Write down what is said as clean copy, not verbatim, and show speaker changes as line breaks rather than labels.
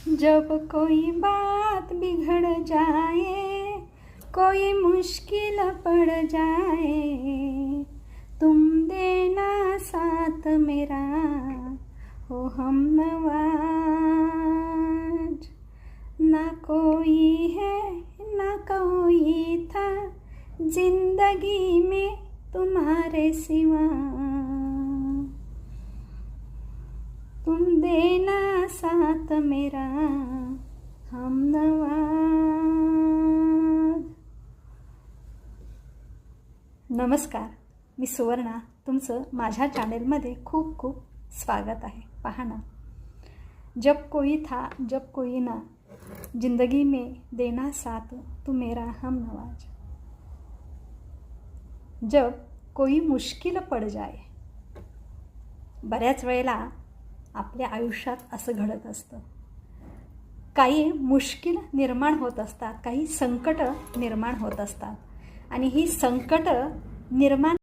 जब कोई बात बिगड़ जाए, कोई मुश्किल पड़ जाए, तुम देना साथ मेरा हो हमनवाज। ना कोई है ना कोई था जिंदगी में तुम्हारे सिवा, तुम देना साथ मेरा हमनवाज। नमस्कार, मी सुवर्णा, तुमचं माझ्या चॅनेलमध्ये खूप खूप स्वागत आहे। पहा ना, जब कोई था जब कोई ना, जिंदगी में देना साथ तू मेरा हमनवाज। जब कोई मुश्किल पड़ जाए, बऱ्याच वेळेला आपल्या आयुष्यात असं घडत असतं, काही मुश्किल निर्माण होत असतात, काही संकट निर्माण होत असतात, आणि ही संकट निर्माण